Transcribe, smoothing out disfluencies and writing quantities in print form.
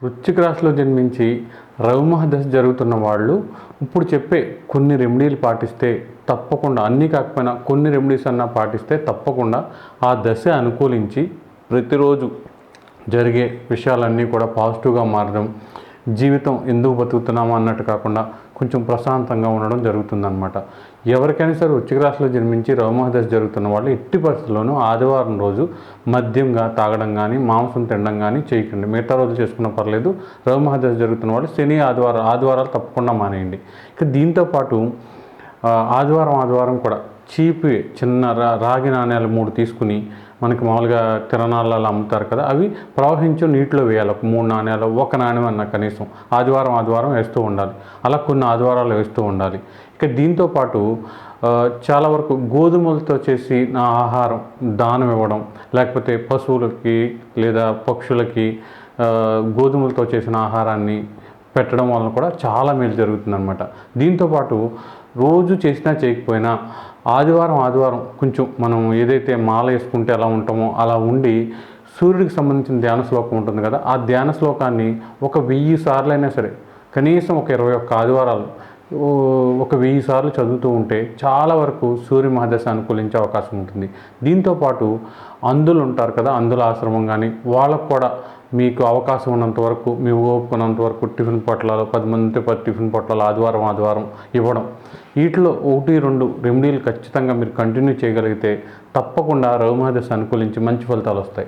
వృశ్చిక రాశిలో జన్మించి రవిమహదశ జరుగుతున్న వాళ్ళు ఇప్పుడు చెప్పే కొన్ని రెమెడీలు పాటిస్తే తప్పకుండా, అన్నీ కాకపోయినా కొన్ని రెమెడీస్ అన్నా పాటిస్తే తప్పకుండా ఆ దశ అనుకూలించి ప్రతిరోజు జరిగే విషయాలన్నీ కూడా పాజిటివ్గా మారడం, జీవితం ఎందుకు బతుకుతున్నామా అన్నట్టు కాకుండా కొంచెం ప్రశాంతంగా ఉండడం జరుగుతుందన్నమాట. ఎవరికైనా సరే వృశ్చిక రాశిలో జన్మించి రవిమహదశ జరుగుతున్న వాళ్ళు ఎట్టి పరిస్థితుల్లోనూ ఆదివారం రోజు మద్యంగా తాగడం కానీ, మాంసం తినడం కానీ చేయకండి. మిగతా రోజు చేసుకున్నా పర్లేదు. రవిమహదశ జరుగుతున్న వాళ్ళు శని ఆదివారాలు తప్పకుండా మానేయండి. ఇక దీంతోపాటు ఆదివారం కూడా చీప్ చిన్న రాగి నాణ్యాలు 3 తీసుకుని, మనకి మామూలుగా తిరణాలలో అమ్ముతారు కదా, అవి ప్రవహించు నీటిలో వేయాలి. ఒక 3 నాణ్యాలు, ఒక నాణ్యం అన్న కనీసం ఆదివారం వేస్తూ ఉండాలి. అలా కొన్ని ఆదివారాలు వేస్తూ ఉండాలి. ఇక దీంతోపాటు చాలా వరకు గోధుమలతో చేసిన ఆహారం దానం ఇవ్వడం, లేకపోతే పశువులకి లేదా పక్షులకి గోధుమలతో చేసిన ఆహారాన్ని పెట్టడం వలన కూడా చాలా మేలు జరుగుతుందన్నమాట. దీంతోపాటు రోజు చేసినా చేయకపోయినా ఆదివారం కొంచెం మనం ఏదైతే మాల వేసుకుంటే ఎలా ఉంటామో అలా ఉండి సూర్యుడికి సంబంధించిన ధ్యాన శ్లోకం ఉంటుంది కదా, ఆ ధ్యాన శ్లోకాన్ని ఒక 1000 సార్లు అయినా సరే, కనీసం ఒక 21 ఆదివారాలు ఒక 1000 సార్లు చదువుతూ ఉంటే చాలా వరకు సూర్య మహాదశ అనుకూలించే అవకాశం ఉంటుంది. దీంతోపాటు అందులు ఉంటారు కదా, అందుల ఆశ్రమం కానీ, వాళ్ళకు కూడా మీకు అవకాశం ఉన్నంత వరకు, మీ ఓపుకున్నంత వరకు టిఫిన్ పొట్లాలు 10 మందితో 10 టిఫిన్ పొట్లాలు ఆదివారం ఇవ్వడం, వీటిలో 1-2 రెమెడీలు ఖచ్చితంగా మీరు కంటిన్యూ చేయగలిగితే తప్పకుండా రవిమహదశ అనుకూలించి మంచి ఫలితాలు వస్తాయి.